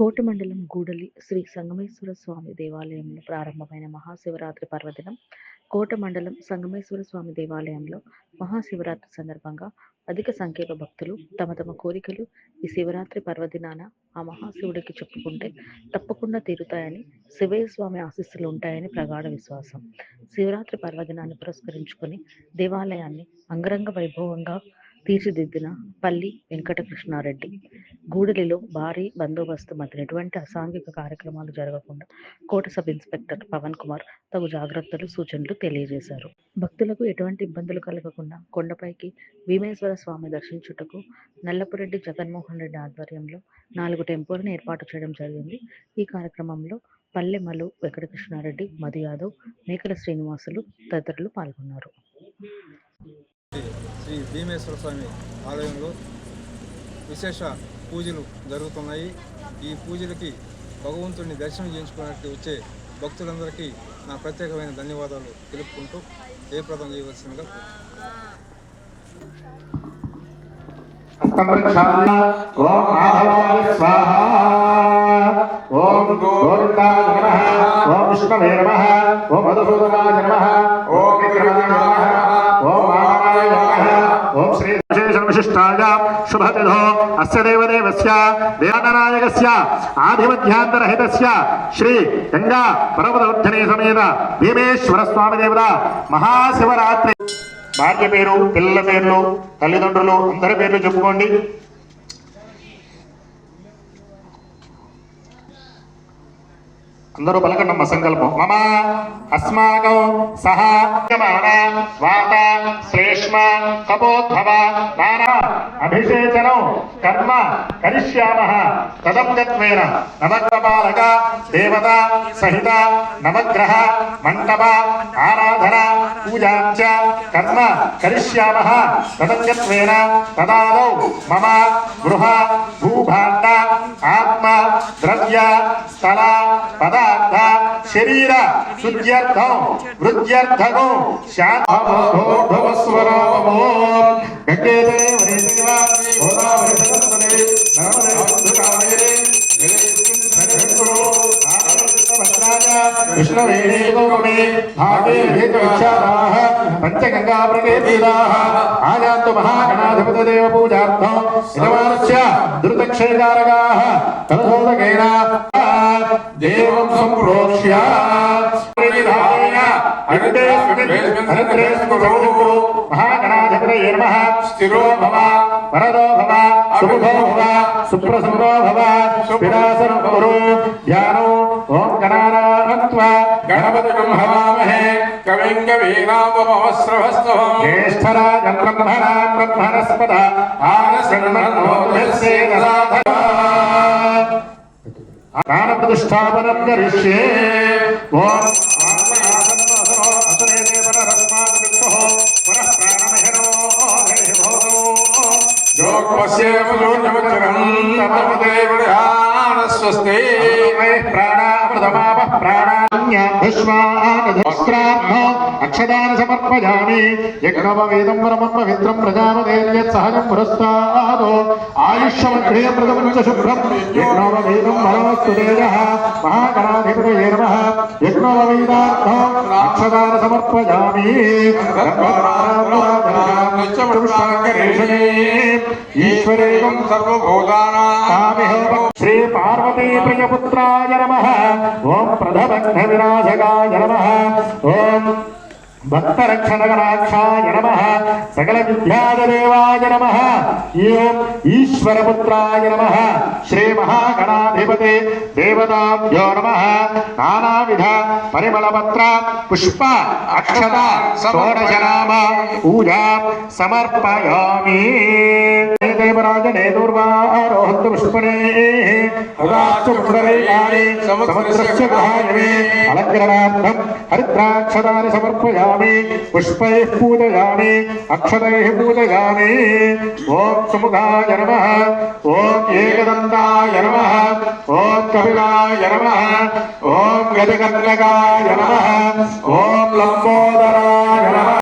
కోట మండలం గూడలి శ్రీ సంగమేశ్వర స్వామి దేవాలయంలో ప్రారంభమైన మహాశివరాత్రి పర్వదినం. కోట మండలం సంగమేశ్వర స్వామి దేవాలయంలో మహాశివరాత్రి సందర్భంగా అధిక సంఖ్యలో భక్తులు తమ తమ కోరికలు ఈ శివరాత్రి పర్వదినాన ఆ మహాశివుడికి చెప్పుకుంటే తప్పకుండా తీరుతాయని, శివయ్య స్వామి ఆశీస్సులు ఉంటాయని ప్రగాఢ విశ్వాసం. శివరాత్రి పర్వదినాన్ని పురస్కరించుకొని దేవాలయాన్ని అంగరంగ వైభవంగా తీర్చిదిద్దిన పల్లి వెంకటకృష్ణారెడ్డి. గూడలిలో భారీ బందోబస్తు మధ్య ఎటువంటి అసాంఘిక కార్యక్రమాలు జరగకుండా కోట సబ్ ఇన్స్పెక్టర్ పవన్ కుమార్ తగు జాగ్రత్తలు, సూచనలు తెలియజేశారు. భక్తులకు ఎటువంటి ఇబ్బందులు కలగకుండా కొండపైకి భీమేశ్వర స్వామి దర్శించుటకు నల్లపురెడ్డి జగన్మోహన్ రెడ్డి ఆధ్వర్యంలో 4 టెంపుల్ని ఏర్పాటు చేయడం జరిగింది. ఈ కార్యక్రమంలో పల్లెమలు వెంకటకృష్ణారెడ్డి, మధు యాదవ్, మేకల శ్రీనివాసులు తదితరులు పాల్గొన్నారు. శ్రీ భీమేశ్వర స్వామి ఆలయంలో విశేష పూజలు జరుగుతున్నాయి. ఈ పూజలకి భగవంతుడిని దర్శనం చేయించుకోవడానికి వచ్చే భక్తులందరికీ నా ప్రత్యేకమైన ధన్యవాదాలు తెలుపుకుంటూ జయప్రదం చేయవలసిందిగా ఓం గోవిందాయ నమః, ఓం విష్ణవే నమః, ఓం మధుసూదనాయ నమః, ఓం విక్రమాయ నమః, ఓం వామనాయ నమః, ఓం శ్రీ విశిష్టాయ శుభతిథో అస్య దేవదేవస్య దేవనాయకస్య ఆధిమధ్యాంతరహితస్య శ్రీ గంగా పర్వతవర్ధనే సమేత భీమేశ్వర స్వామి దేవత మహాశివరాత్రి. భార్య పేరు, పిల్లల పేర్లు, తల్లిదండ్రులు అందరి పేర్లు చెప్పుకోండి. అందరూ పలకండమ్మ సంకల్పం. మమ అస్మాకం సహ వాత శ్లేష్మ కపోద్భవ నానా అభిషేచనం కర్మ కరిష్యామః తదంగత్వేన నవగ్రపాలక దేవత సహిత నవగ్రహ మంటప ఆరాధన పూజాంచ కర్మ కరిష్యామః తదంగత్వేన తదాదౌ మమ గృహ భూభాండ ఆత్మ ద్రవ్య స్థల పద శరీర శుద్ధ్యర్థం వృద్ధ్యర్థకం శాంతమస్వరామో గంగేదే వరేదేవ గోదావరి సరస్వతి నర్మదే సింధు విష్ణువేణే గౌరవే భాగే హేతువిఖ్యాతాః పంచగంగా ప్రకేతీరాః ఆయాन्तు మహాగణాధిపతిదేవ పూజార్థం యజమానస్య ధృతక్షయకారకాః కలశోదకేన దేవం సంప్రోక్ష్య మహాగణాధిపతయే నమః. స్థిరో భవ వరదో భవ సుముఖో భవ సుప్రసన్నో భవ స్థిరాసనం కురు ధ్యానో. ఓం గణానాన్త్వా గణపతిం హవామహే కవిం కవీనాముపమశ్రవస్తవం జ్యేష్ఠరాజం బ్రహ్మణాం బ్రహ్మణస్పద ఆనశృణ్వన్నోతిభిస్సేదసాధనా ప్రాణప్రతిష్ఠాపనం కరిష్యే. ఓం స్వస్తి ప్రాణామృతమాపః అక్షదాన సమర్పయామి. యజ్ఞోపవేదం పరమం పవిత్రం ప్రజాపతేర్యత్ సహజం పురస్తాదో ఆయుష్యమగ్రేయం ప్రథమం చ శుభ్రం యజ్ఞోపవేదం పరమస్తు తేజః. మహాగణాధిపతయే నమః. యజ్ఞోపవేదార్థం అక్షదాన సమర్పయామి. ఈశ్వరేయం సర్వభూతానాం శ్రీ పార్వతీ ప్రియపుత్రాయ నమః. ఓం ప్రథబంధ వినాశకాయ నమః. ఓం భక్తరక్షణగణాక్షాయ నమః. సకల విద్యాదేవాయ నమః. ఓం ఈశ్వరపుత్రాయ నమః. శ్రీ మహాగణాధిపతే దేవతాభ్యో నమః. నానావిధ పరిమళపత్ర పుష్ప అక్షత షోడశనామ పూజా సమర్పయామి. దేవరాజనే దూర్వారోహంతు పుష్పణే హృదాశ్చపుండరీకాని సముద్రస్య గ్రహాయమే అలంకరణార్థం హరిద్రాక్షతాని సమర్పయామి. పుష్పైః పూజయామి, అక్షతైః పూజయామి. ఓం సుముఖాయ నమః. ఓం ఏకదంతాయ నమః. ఓం కపిలాయ నమః. ఓం గజకర్ణకాయ నమః. ఓం లంబోదరాయ నమః.